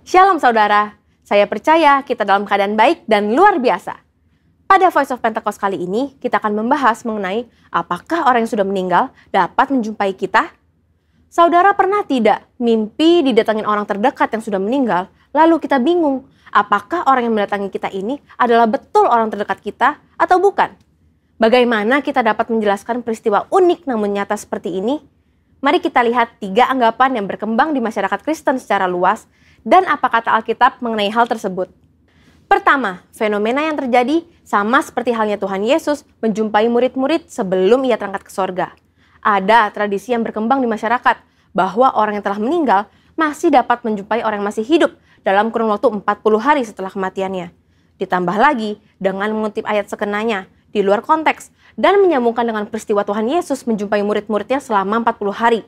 Shalom saudara, saya percaya kita dalam keadaan baik dan luar biasa. Pada Voice of Pentecost kali ini, kita akan membahas mengenai apakah orang yang sudah meninggal dapat menjumpai kita? Saudara pernah tidak mimpi didatangin orang terdekat yang sudah meninggal, lalu kita bingung, apakah orang yang mendatangi kita ini adalah betul orang terdekat kita atau bukan? Bagaimana kita dapat menjelaskan peristiwa unik namun nyata seperti ini? Mari kita lihat 3 anggapan yang berkembang di masyarakat Kristen secara luas dan apa kata Alkitab mengenai hal tersebut. Pertama, fenomena yang terjadi sama seperti halnya Tuhan Yesus menjumpai murid-murid sebelum ia terangkat ke sorga. Ada tradisi yang berkembang di masyarakat bahwa orang yang telah meninggal masih dapat menjumpai orang yang masih hidup dalam kurun waktu 40 hari setelah kematiannya. Ditambah lagi dengan mengutip ayat sekenanya di luar konteks dan menyambungkan dengan peristiwa Tuhan Yesus menjumpai murid-muridnya selama 40 hari.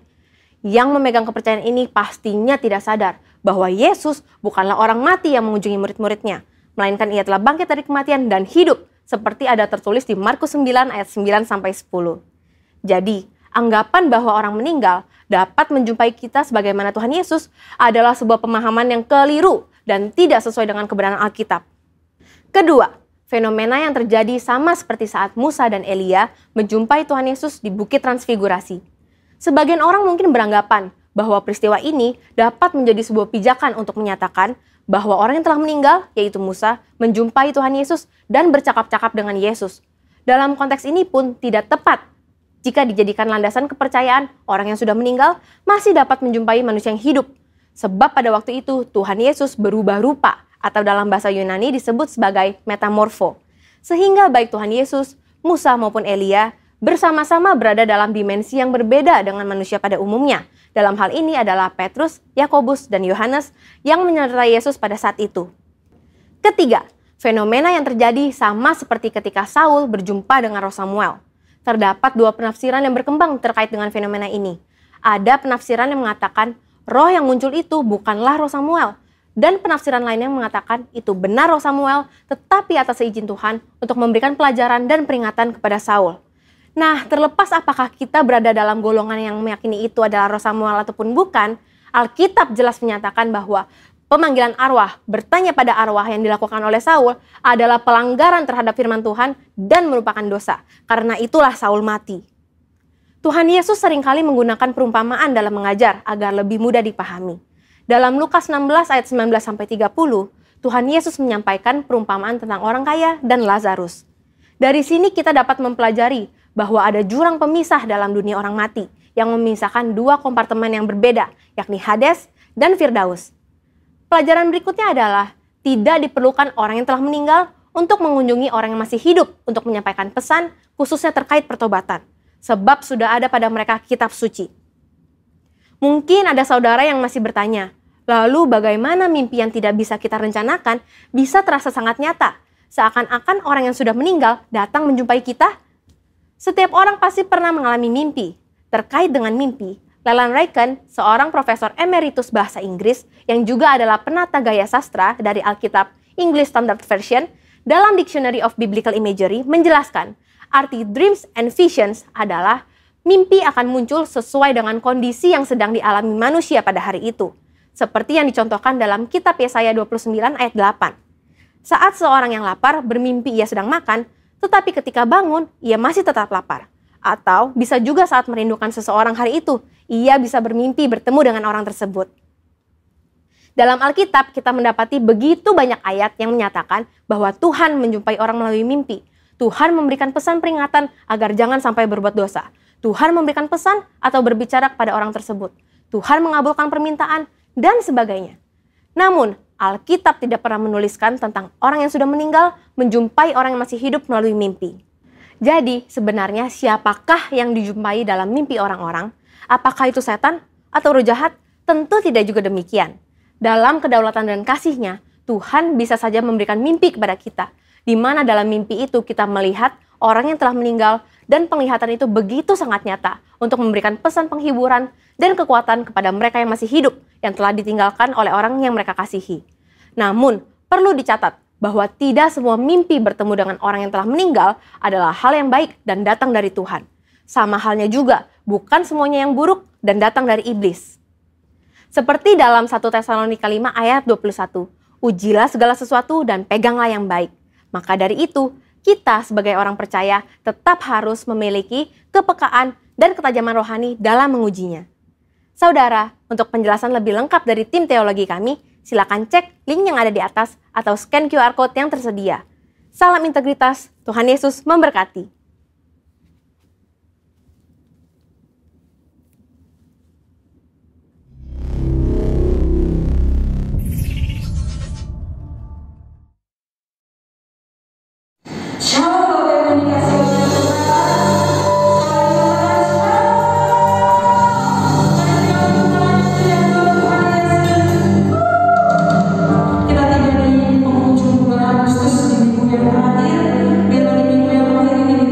Yang memegang kepercayaan ini pastinya tidak sadar bahwa Yesus bukanlah orang mati yang mengunjungi murid-muridnya, melainkan ia telah bangkit dari kematian dan hidup, seperti ada tertulis di Markus 9 ayat 9-10. Jadi, anggapan bahwa orang meninggal dapat menjumpai kita sebagaimana Tuhan Yesus adalah sebuah pemahaman yang keliru dan tidak sesuai dengan kebenaran Alkitab. Kedua, fenomena yang terjadi sama seperti saat Musa dan Elia menjumpai Tuhan Yesus di Bukit Transfigurasi. Sebagian orang mungkin beranggapan bahwa peristiwa ini dapat menjadi sebuah pijakan untuk menyatakan bahwa orang yang telah meninggal, yaitu Musa, menjumpai Tuhan Yesus dan bercakap-cakap dengan Yesus. Dalam konteks ini pun tidak tepat jika dijadikan landasan kepercayaan orang yang sudah meninggal masih dapat menjumpai manusia yang hidup. Sebab pada waktu itu Tuhan Yesus berubah rupa atau dalam bahasa Yunani disebut sebagai metamorfo. Sehingga baik Tuhan Yesus, Musa maupun Elia bersama-sama berada dalam dimensi yang berbeda dengan manusia pada umumnya. Dalam hal ini adalah Petrus, Yakobus, dan Yohanes yang menyertai Yesus pada saat itu. Ketiga, fenomena yang terjadi sama seperti ketika Saul berjumpa dengan Roh Samuel. Terdapat 2 penafsiran yang berkembang terkait dengan fenomena ini. Ada penafsiran yang mengatakan roh yang muncul itu bukanlah Roh Samuel. Dan penafsiran lainnya mengatakan itu benar Roh Samuel, tetapi atas izin Tuhan untuk memberikan pelajaran dan peringatan kepada Saul. Nah, terlepas apakah kita berada dalam golongan yang meyakini itu adalah Roh Samuel ataupun bukan, Alkitab jelas menyatakan bahwa pemanggilan arwah, bertanya pada arwah yang dilakukan oleh Saul adalah pelanggaran terhadap firman Tuhan dan merupakan dosa. Karena itulah Saul mati. Tuhan Yesus seringkali menggunakan perumpamaan dalam mengajar agar lebih mudah dipahami. Dalam Lukas 16 ayat 19-30, Tuhan Yesus menyampaikan perumpamaan tentang orang kaya dan Lazarus. Dari sini kita dapat mempelajari bahwa ada jurang pemisah dalam dunia orang mati yang memisahkan 2 kompartemen yang berbeda, yakni Hades dan Firdaus. Pelajaran berikutnya adalah tidak diperlukan orang yang telah meninggal untuk mengunjungi orang yang masih hidup untuk menyampaikan pesan khususnya terkait pertobatan, sebab sudah ada pada mereka kitab suci. Mungkin ada saudara yang masih bertanya, lalu bagaimana mimpi yang tidak bisa kita rencanakan bisa terasa sangat nyata, seakan-akan orang yang sudah meninggal datang menjumpai kita? Setiap orang pasti pernah mengalami mimpi. Terkait dengan mimpi, Leland Ryken, seorang profesor emeritus bahasa Inggris yang juga adalah penata gaya sastra dari Alkitab English Standard Version, dalam Dictionary of Biblical Imagery menjelaskan, arti dreams and visions adalah mimpi akan muncul sesuai dengan kondisi yang sedang dialami manusia pada hari itu. Seperti yang dicontohkan dalam kitab Yesaya 29 ayat 8. Saat seorang yang lapar bermimpi ia sedang makan, tetapi ketika bangun, ia masih tetap lapar. Atau bisa juga saat merindukan seseorang hari itu, ia bisa bermimpi bertemu dengan orang tersebut. Dalam Alkitab, kita mendapati begitu banyak ayat yang menyatakan bahwa Tuhan menjumpai orang melalui mimpi. Tuhan memberikan pesan peringatan agar jangan sampai berbuat dosa. Tuhan memberikan pesan atau berbicara kepada orang tersebut. Tuhan mengabulkan permintaan, dan sebagainya. Namun, Alkitab tidak pernah menuliskan tentang orang yang sudah meninggal menjumpai orang yang masih hidup melalui mimpi. Jadi, sebenarnya siapakah yang dijumpai dalam mimpi orang-orang? Apakah itu setan atau roh jahat? Tentu tidak juga demikian. Dalam kedaulatan dan kasih-Nya, Tuhan bisa saja memberikan mimpi kepada kita, di mana dalam mimpi itu kita melihat orang yang telah meninggal dan penglihatan itu begitu sangat nyata untuk memberikan pesan penghiburan dan kekuatan kepada mereka yang masih hidup yang telah ditinggalkan oleh orang yang mereka kasihi. Namun, perlu dicatat bahwa tidak semua mimpi bertemu dengan orang yang telah meninggal adalah hal yang baik dan datang dari Tuhan. Sama halnya juga, bukan semuanya yang buruk dan datang dari iblis. Seperti dalam 1 Tesalonika 5 ayat 21, ujilah segala sesuatu dan peganglah yang baik. Maka dari itu, kita sebagai orang percaya tetap harus memiliki kepekaan dan ketajaman rohani dalam mengujinya. Saudara, untuk penjelasan lebih lengkap dari tim teologi kami, silakan cek link yang ada di atas atau scan QR Code yang tersedia. Salam integritas, Tuhan Yesus memberkati. Kita tiba di penghujung bulan Agustus di minggu yang terakhir, biarlah di minggu yang terakhir ini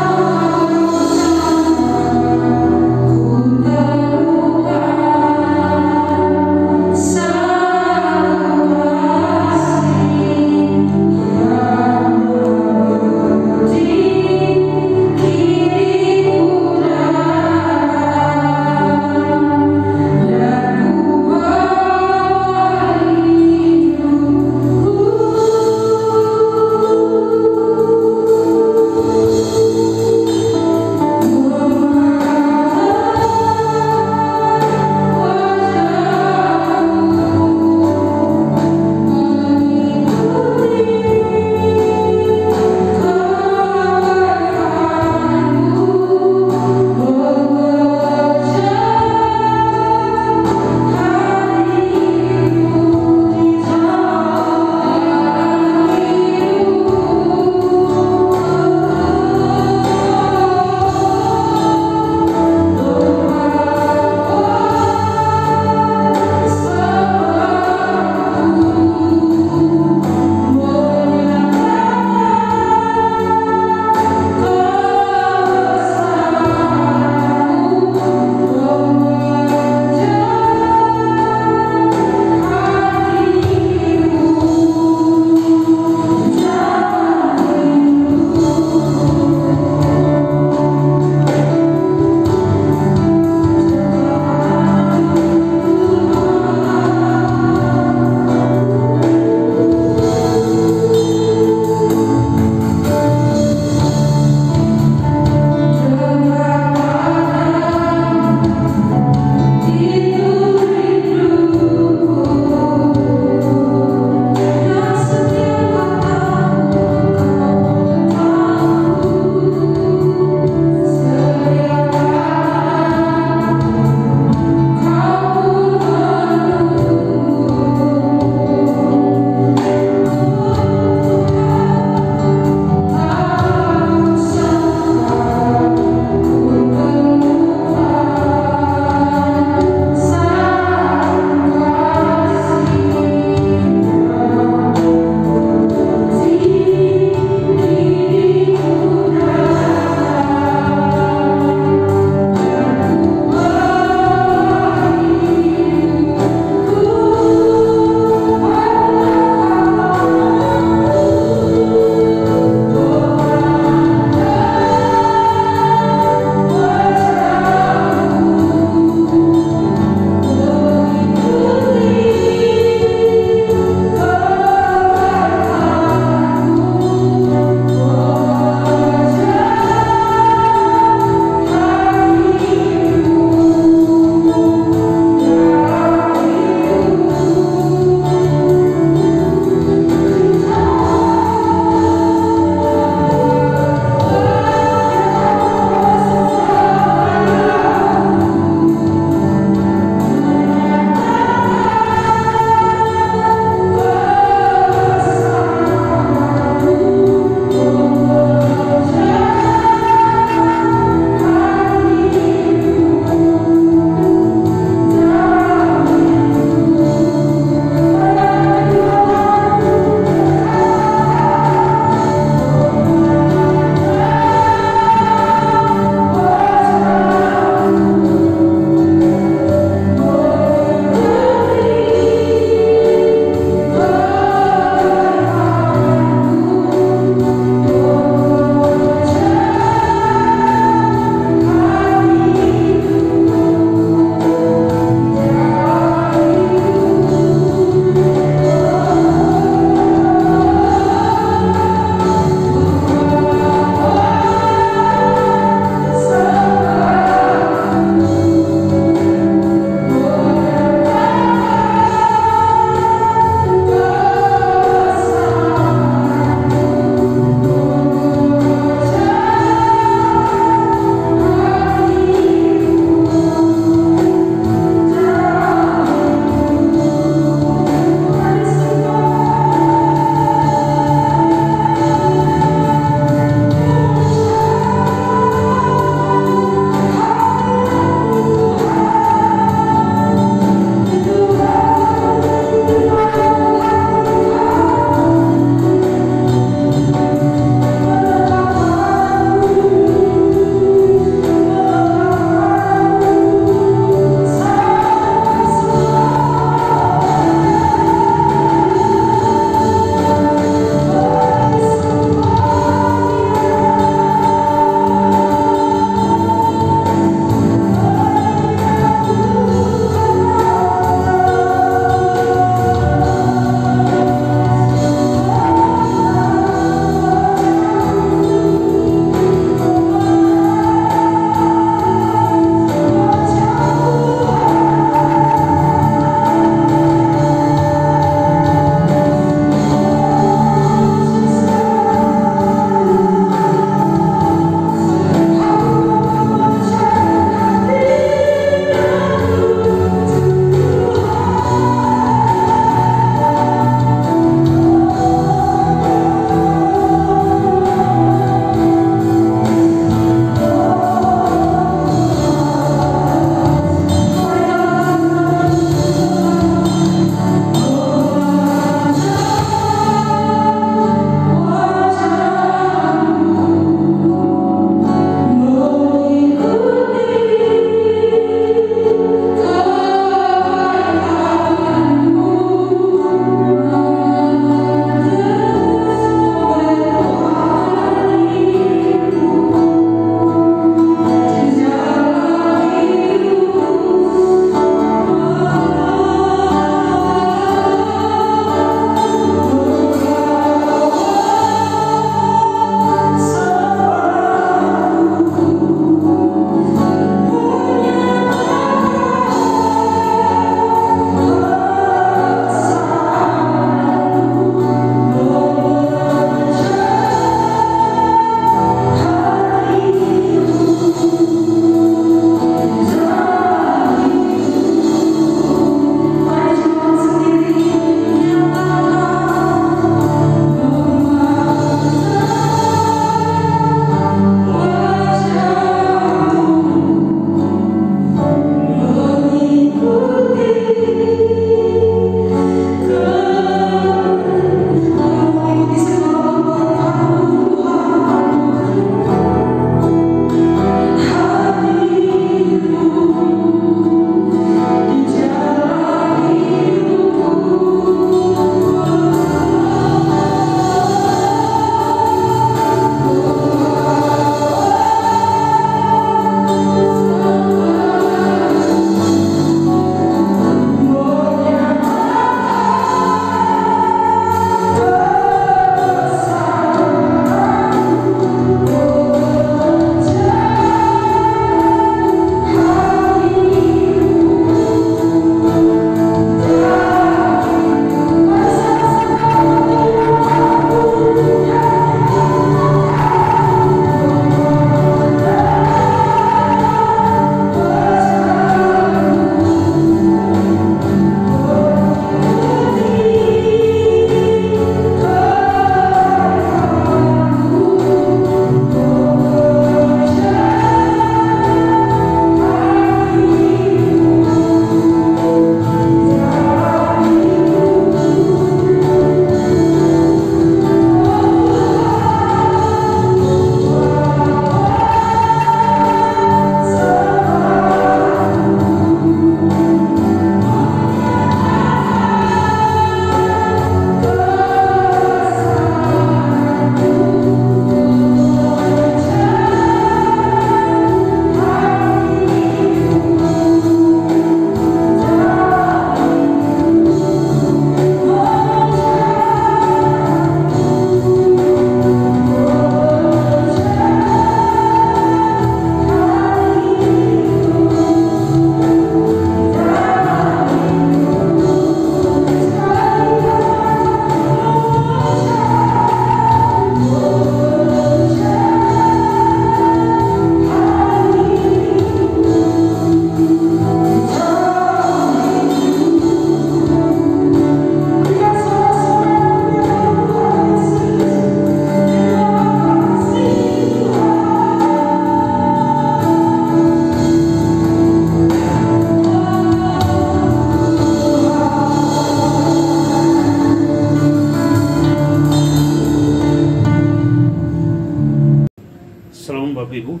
Ibu,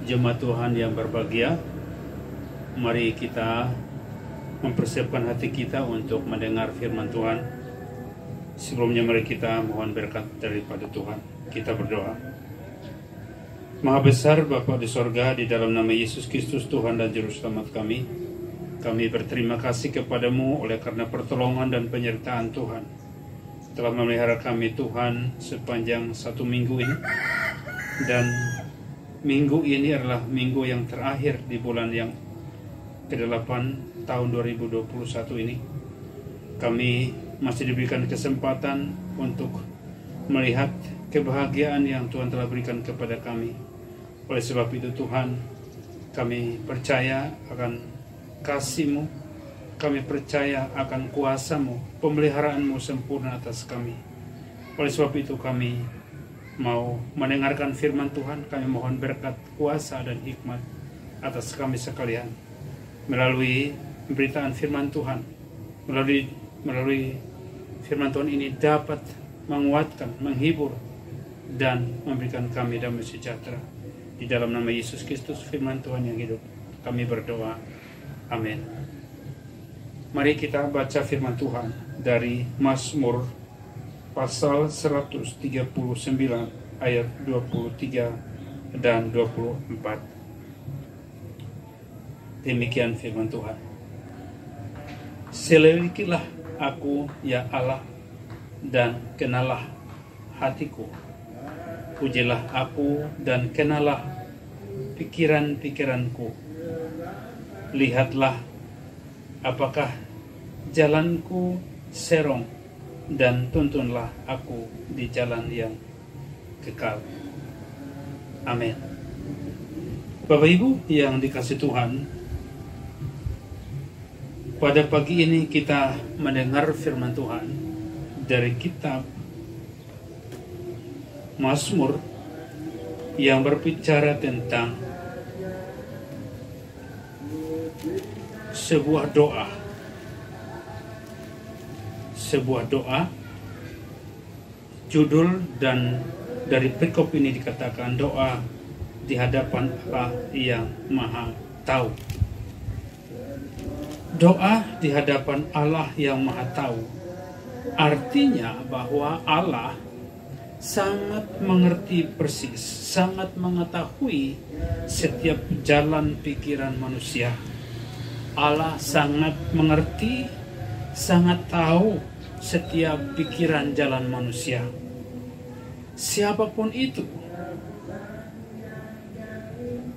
jemaat Tuhan yang berbahagia, mari kita mempersiapkan hati kita untuk mendengar firman Tuhan. Sebelumnya mari kita mohon berkat daripada Tuhan. Kita berdoa. Maha besar Bapa di sorga, di dalam nama Yesus Kristus Tuhan dan Juru Selamat kami berterima kasih kepadamu oleh karena pertolongan dan penyertaan Tuhan. Telah memelihara kami Tuhan sepanjang 1 minggu ini. Dan minggu ini adalah minggu yang terakhir di bulan yang ke-8 tahun 2021 ini. Kami masih diberikan kesempatan untuk melihat kebahagiaan yang Tuhan telah berikan kepada kami. Oleh sebab itu Tuhan, kami percaya akan kasih-Mu, kami percaya akan kuasa-Mu, pemeliharaan-Mu sempurna atas kami. Oleh sebab itu kami mau mendengarkan firman Tuhan. Kami mohon berkat, kuasa, dan hikmat atas kami sekalian. Melalui pemberitaan firman Tuhan, melalui firman Tuhan ini dapat menguatkan, menghibur, dan memberikan kami damai sejahtera. Di dalam nama Yesus Kristus, firman Tuhan yang hidup, kami berdoa. Amin. Mari kita baca firman Tuhan dari Mazmur pasal 139 ayat 23 dan 24. Demikian firman Tuhan. Selidikilah aku ya Allah, dan kenalah hatiku. Pujilah aku dan kenalah pikiran-pikiranku. Lihatlah apakah jalanku serong, dan tuntunlah aku di jalan yang kekal. Amin. Bapak Ibu yang dikasihi Tuhan, pada pagi ini kita mendengar firman Tuhan dari kitab Mazmur yang berbicara tentang sebuah doa. Sebuah doa, judul dan dari perikop ini dikatakan doa di hadapan Allah yang Maha Tahu. Doa di hadapan Allah yang Maha Tahu artinya bahwa Allah sangat mengerti persis, sangat mengetahui setiap jalan pikiran manusia. Allah sangat mengerti, sangat tahu setiap pikiran jalan manusia. Siapapun itu,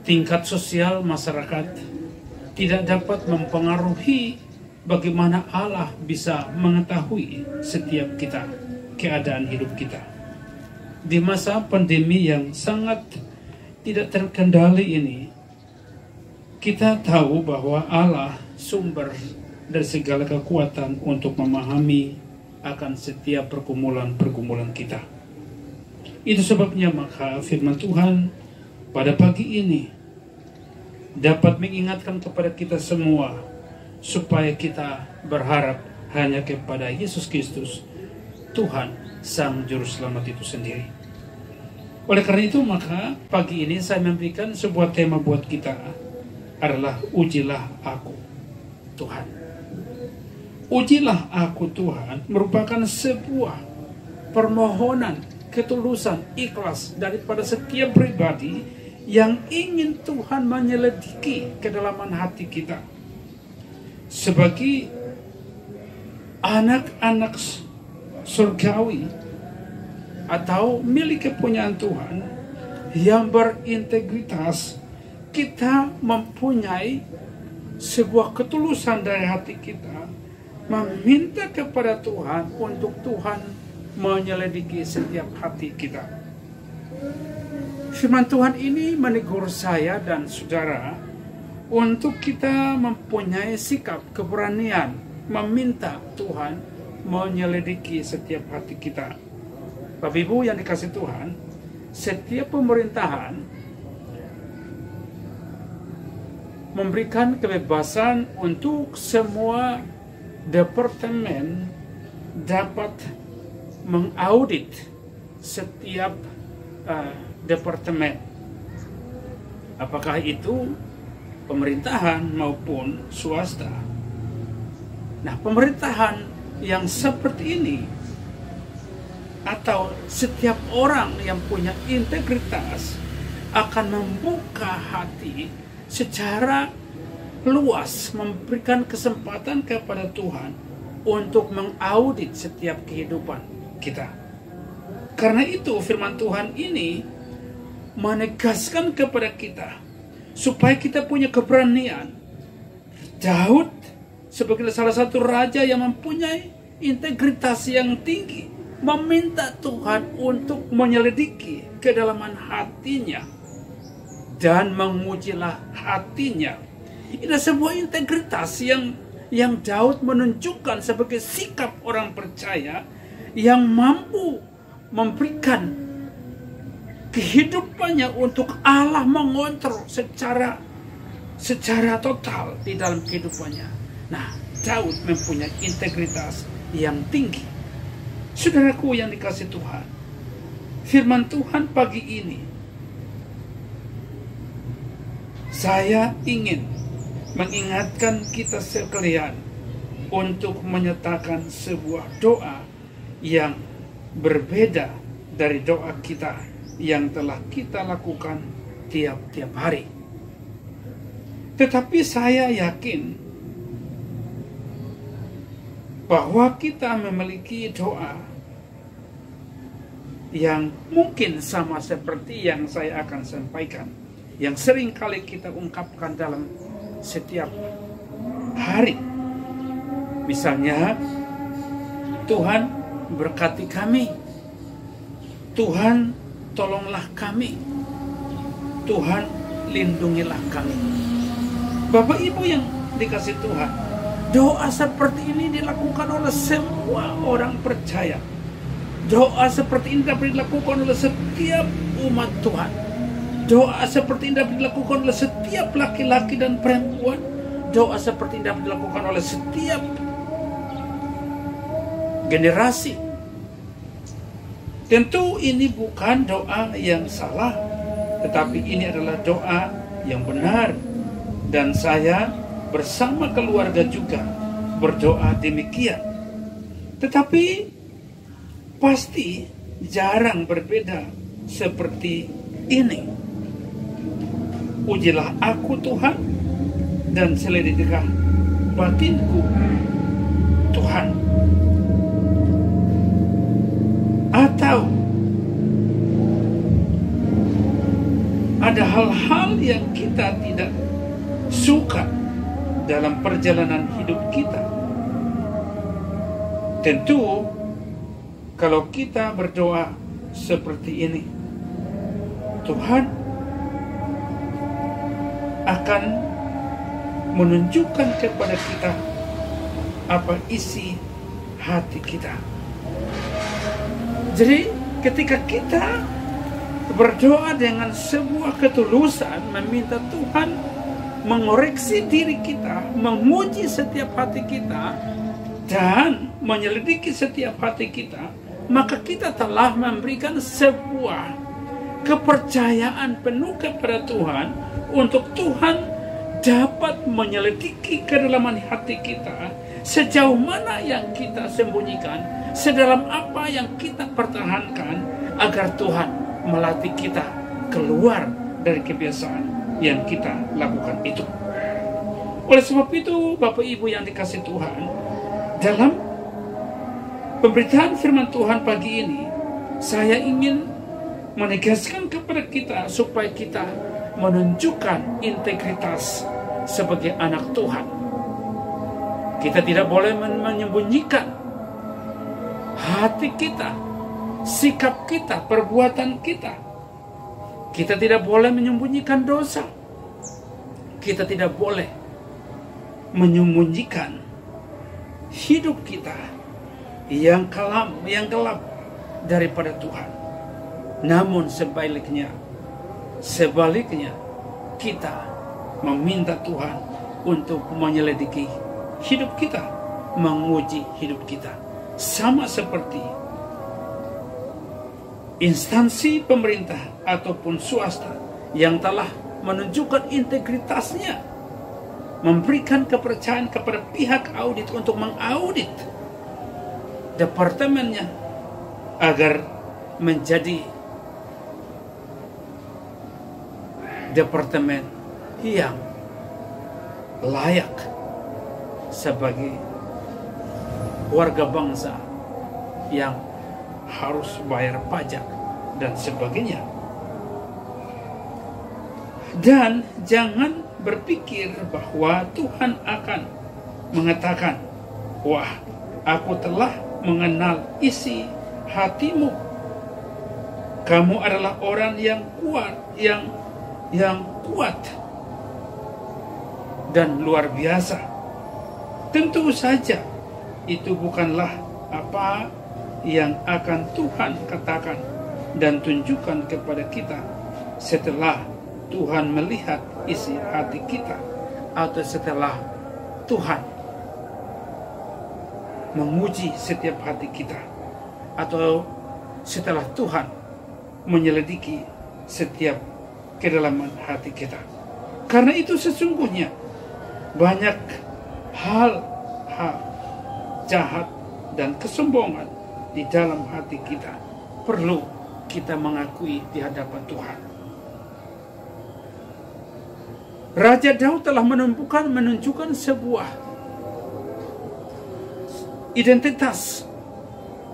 tingkat sosial masyarakat tidak dapat mempengaruhi bagaimana Allah bisa mengetahui setiap kita, keadaan hidup kita. Di masa pandemi yang sangat tidak terkendali ini, kita tahu bahwa Allah sumber dari segala kekuatan untuk memahami akan setiap pergumulan-pergumulan kita. Itu sebabnya maka firman Tuhan pada pagi ini dapat mengingatkan kepada kita semua supaya kita berharap hanya kepada Yesus Kristus, Tuhan Sang Juru Selamat itu sendiri. Oleh karena itu maka pagi ini saya memberikan sebuah tema buat kita adalah ujilah aku Tuhan. Ujilah aku Tuhan merupakan sebuah permohonan ketulusan, ikhlas daripada setiap pribadi yang ingin Tuhan menyelidiki kedalaman hati kita. Sebagai anak-anak surgawi atau milik kepunyaan Tuhan yang berintegritas, kita mempunyai sebuah ketulusan dari hati kita meminta kepada Tuhan untuk Tuhan menyelidiki setiap hati kita. Firman Tuhan ini menegur saya dan saudara untuk kita mempunyai sikap keberanian meminta Tuhan menyelidiki setiap hati kita. Bapak Ibu yang dikasihi Tuhan, setiap pemerintahan memberikan kebebasan untuk semua departemen dapat mengaudit setiap departemen Apakah itu pemerintahan maupun swasta. Nah, pemerintahan yang seperti ini atau setiap orang yang punya integritas akan membuka hati secara luas, memberikan kesempatan kepada Tuhan untuk mengaudit setiap kehidupan kita. Karena itu firman Tuhan ini menegaskan kepada kita supaya kita punya keberanian. Daud sebagai salah satu raja yang mempunyai integritas yang tinggi meminta Tuhan untuk menyelidiki kedalaman hatinya dan mengujilah hatinya. Ini sebuah integritas yang Daud menunjukkan sebagai sikap orang percaya yang mampu memberikan kehidupannya untuk Allah, mengontrol secara total di dalam kehidupannya. Nah, Daud mempunyai integritas yang tinggi. Saudaraku yang dikasihi Tuhan, firman Tuhan pagi ini saya ingin mengingatkan kita sekalian untuk menyatakan sebuah doa yang berbeda dari doa kita yang telah kita lakukan tiap-tiap hari. Tetapi saya yakin bahwa kita memiliki doa yang mungkin sama seperti yang saya akan sampaikan, yang sering kali kita ungkapkan dalam setiap hari. Misalnya, Tuhan berkati kami, Tuhan tolonglah kami, Tuhan lindungilah kami. Bapak Ibu yang dikasihi Tuhan, doa seperti ini dilakukan oleh semua orang percaya. Doa seperti ini dapat dilakukan oleh setiap umat Tuhan. Doa seperti ini dapat dilakukan oleh setiap laki-laki dan perempuan. Doa seperti ini dapat dilakukan oleh setiap generasi. Tentu ini bukan doa yang salah, tetapi ini adalah doa yang benar. Dan saya bersama keluarga juga berdoa demikian. Tetapi pasti jarang berbeda seperti ini. Ujilah aku Tuhan, dan selidikilah batinku Tuhan. Atau ada hal-hal yang kita tidak suka dalam perjalanan hidup kita. Tentu kalau kita berdoa seperti ini, Tuhan akan menunjukkan kepada kita apa isi hati kita. Jadi ketika kita berdoa dengan sebuah ketulusan, meminta Tuhan mengoreksi diri kita, menguji setiap hati kita, dan menyelidiki setiap hati kita, maka kita telah memberikan sebuah kepercayaan penuh kepada Tuhan untuk Tuhan dapat menyelidiki kedalaman hati kita, sejauh mana yang kita sembunyikan, sedalam apa yang kita pertahankan, agar Tuhan melatih kita keluar dari kebiasaan yang kita lakukan itu. Oleh sebab itu, Bapak Ibu yang dikasihi Tuhan, dalam pemberitaan firman Tuhan pagi ini, saya ingin menegaskan kepada kita supaya kita menunjukkan integritas sebagai anak Tuhan. Kita tidak boleh menyembunyikan hati kita, sikap kita, perbuatan kita. Kita tidak boleh menyembunyikan dosa. Kita tidak boleh menyembunyikan hidup kita yang kelam, yang gelap daripada Tuhan. Namun sebaliknya kita meminta Tuhan untuk menyelidiki hidup kita, menguji hidup kita. Sama seperti instansi pemerintah ataupun swasta yang telah menunjukkan integritasnya, memberikan kepercayaan kepada pihak audit untuk mengaudit departemennya agar menjadi departemen yang layak sebagai warga bangsa yang harus bayar pajak dan sebagainya. Dan jangan berpikir bahwa Tuhan akan mengatakan, wah, aku telah mengenal isi hatimu. Kamu adalah orang yang kuat, yang kuat dan luar biasa. Tentu saja itu bukanlah apa yang akan Tuhan katakan dan tunjukkan kepada kita setelah Tuhan melihat isi hati kita, atau setelah Tuhan menguji setiap hati kita, atau setelah Tuhan menyelidiki setiap kedalaman hati kita. Karena itu sesungguhnya banyak hal jahat dan kesombongan di dalam hati kita perlu kita mengakui di hadapan Tuhan. Raja Daud telah menunjukkan sebuah identitas,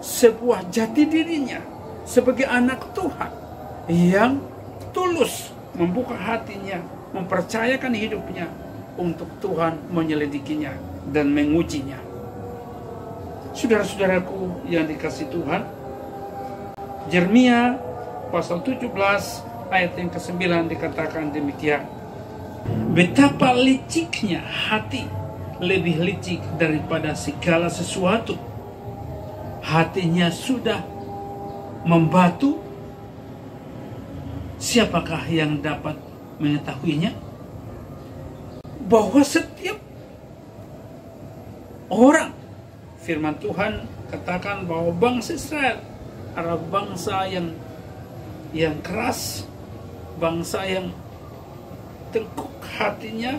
sebuah jati dirinya sebagai anak Tuhan yang tulus membuka hatinya, mempercayakan hidupnya untuk Tuhan menyelidikinya dan mengujinya. Saudara-saudaraku yang dikasihi Tuhan, Yeremia pasal 17 ayat yang ke-9 dikatakan demikian. Betapa liciknya hati, lebih licik daripada segala sesuatu. Hatinya sudah membatu, siapakah yang dapat mengetahuinya? Bahwa setiap orang, firman Tuhan katakan bahwa bangsa Israel adalah bangsa yang keras, bangsa yang tengkuk hatinya,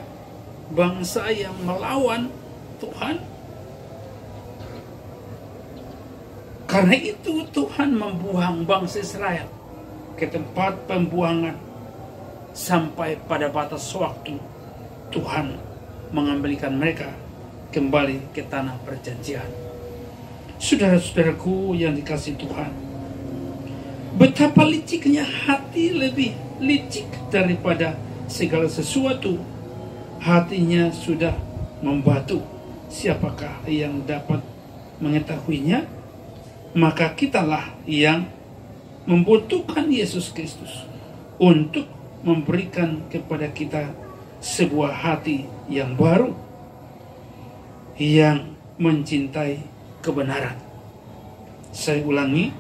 bangsa yang melawan Tuhan. Karena itu Tuhan membuang bangsa Israel ke tempat pembuangan sampai pada batas waktu Tuhan mengembalikan mereka kembali ke tanah perjanjian. Saudara-saudaraku yang dikasihi Tuhan, betapa liciknya hati, lebih licik daripada segala sesuatu. Hatinya sudah membatu, siapakah yang dapat mengetahuinya? Maka kitalah yang membutuhkan Yesus Kristus untuk memberikan kepada kita sebuah hati yang baru, yang mencintai kebenaran. Saya ulangi,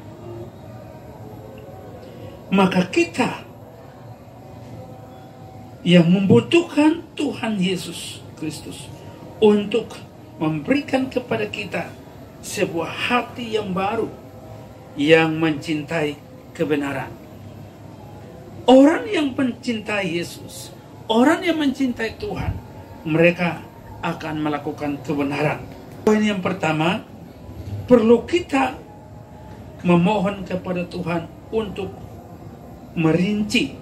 maka kita yang membutuhkan Tuhan Yesus Kristus untuk memberikan kepada kita sebuah hati yang baru, yang mencintai kebenaran. Orang yang mencintai Yesus, orang yang mencintai Tuhan, mereka akan melakukan kebenaran. Poin yang pertama, perlu kita memohon kepada Tuhan untuk merinci,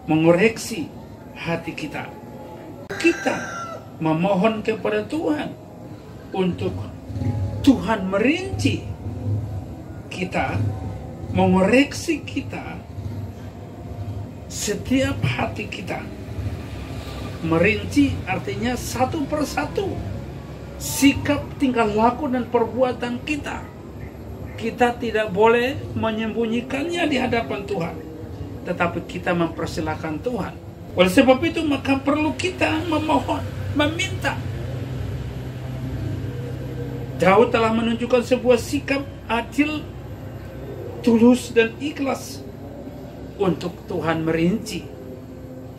mengoreksi hati kita. Kita memohon kepada Tuhan untuk Tuhan merinci kita, mengoreksi kita, setiap hati kita. Merinci artinya satu persatu sikap, tingkah laku, dan perbuatan kita. Kita tidak boleh menyembunyikannya di hadapan Tuhan, tetapi kita mempersilahkan Tuhan. Oleh sebab itu maka perlu kita memohon, meminta. Daud telah menunjukkan sebuah sikap adil, tulus, dan ikhlas untuk Tuhan merinci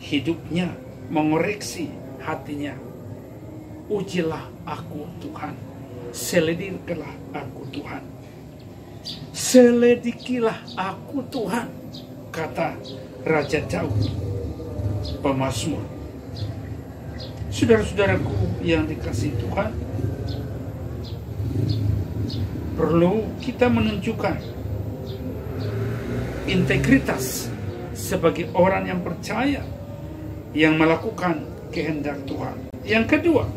hidupnya, mengoreksi hatinya. Ujilah aku Tuhan, selidikilah aku Tuhan, selidikilah aku Tuhan, kata Raja Daud. pemazmur. Saudara-saudaraku yang dikasihi Tuhan, perlu kita menunjukkan integritas sebagai orang yang percaya, yang melakukan kehendak Tuhan. Yang kedua,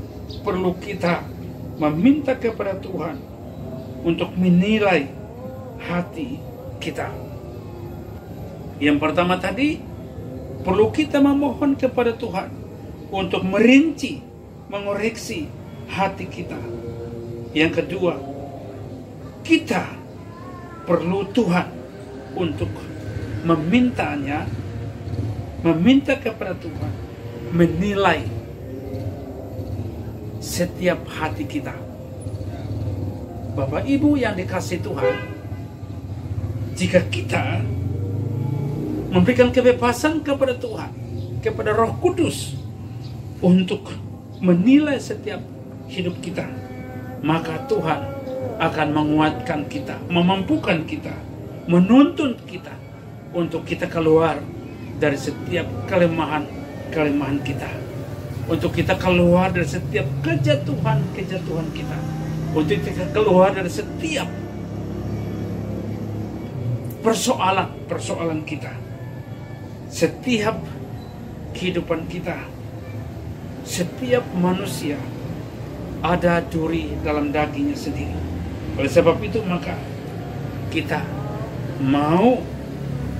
perlu kita meminta kepada Tuhan untuk menilai hati kita. Yang pertama tadi, perlu kita memohon kepada Tuhan untuk merinci, mengoreksi hati kita. Yang kedua, kita perlu Tuhan untuk meminta kepada Tuhan menilai setiap hati kita. Bapak Ibu yang dikasihi Tuhan, jika kita memberikan kebebasan kepada Tuhan, kepada Roh Kudus untuk menilai setiap hidup kita, maka Tuhan akan menguatkan kita, memampukan kita, menuntun kita untuk kita keluar dari setiap kelemahan kita, untuk kita keluar dari setiap kejatuhan kita, untuk kita keluar dari setiap persoalan kita, setiap kehidupan kita. Setiap manusia ada duri dalam dagingnya sendiri. Oleh sebab itu maka kita mau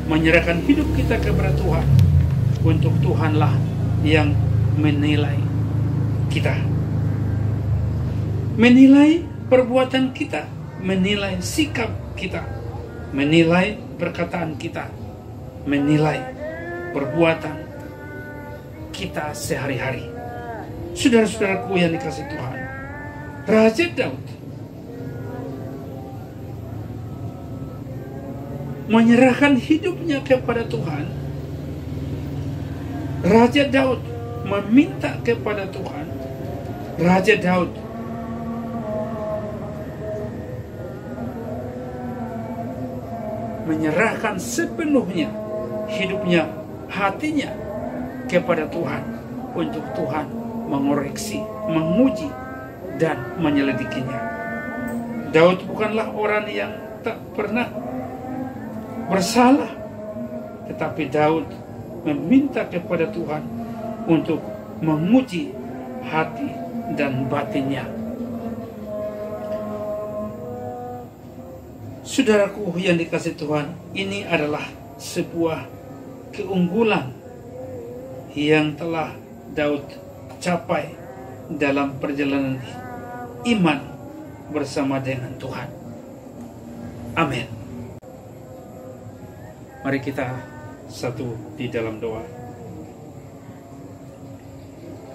menyerahkan hidup kita kepada Tuhan, untuk Tuhanlah yang menilai kita, menilai perbuatan kita, menilai sikap kita, menilai perkataan kita, menilai perbuatan kita sehari-hari. Saudara-saudaraku yang dikasihi Tuhan, Raja Daud menyerahkan hidupnya kepada Tuhan. Raja Daud meminta kepada Tuhan. Raja Daud menyerahkan sepenuhnya hidupnya, hatinya kepada Tuhan, untuk Tuhan mengoreksi, menguji, dan menyelidikinya. Daud bukanlah orang yang tak pernah bersalah, tetapi Daud meminta kepada Tuhan untuk menguji hati dan batinnya. Saudaraku yang dikasihi Tuhan, ini adalah sebuah keunggulan yang telah Daud capai dalam perjalanan iman bersama dengan Tuhan. Amin. Mari kita satu di dalam doa.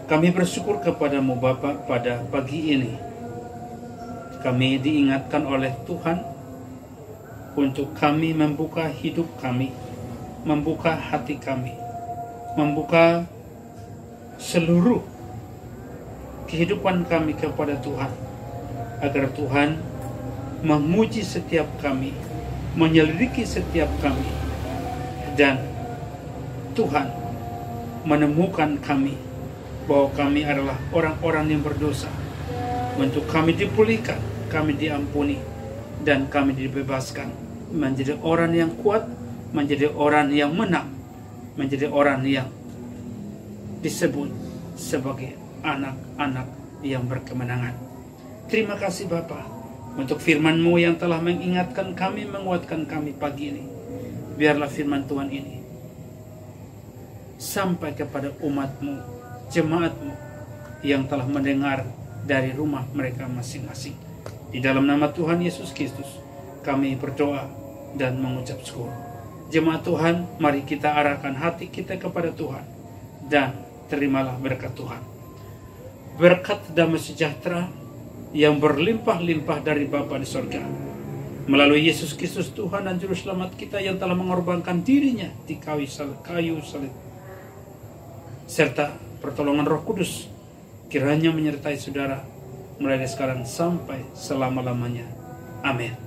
Kami bersyukur kepadamu Bapa pada pagi ini. Kami diingatkan oleh Tuhan untuk kami membuka hidup kami, membuka hati kami, membuka seluruh kehidupan kami kepada Tuhan, agar Tuhan menguji setiap kami, menyelidiki setiap kami, dan Tuhan menemukan kami bahwa kami adalah orang-orang yang berdosa, untuk kami dipulihkan, kami diampuni, dan kami dibebaskan menjadi orang yang kuat, menjadi orang yang menang, menjadi orang yang disebut sebagai anak-anak yang berkemenangan. Terima kasih Bapa untuk firman-Mu yang telah mengingatkan kami, menguatkan kami pagi ini. Biarlah firman Tuhan ini sampai kepada umat-Mu, jemaat-Mu yang telah mendengar dari rumah mereka masing-masing. Di dalam nama Tuhan Yesus Kristus kami berdoa dan mengucap syukur. Jemaat Tuhan, mari kita arahkan hati kita kepada Tuhan, dan terimalah berkat Tuhan. Berkat damai sejahtera yang berlimpah-limpah dari Bapa di sorga, melalui Yesus Kristus Tuhan dan Juru Selamat kita yang telah mengorbankan dirinya di kayu salib, serta pertolongan Roh Kudus kiranya menyertai saudara mulai dari sekarang sampai selama-lamanya. Amin.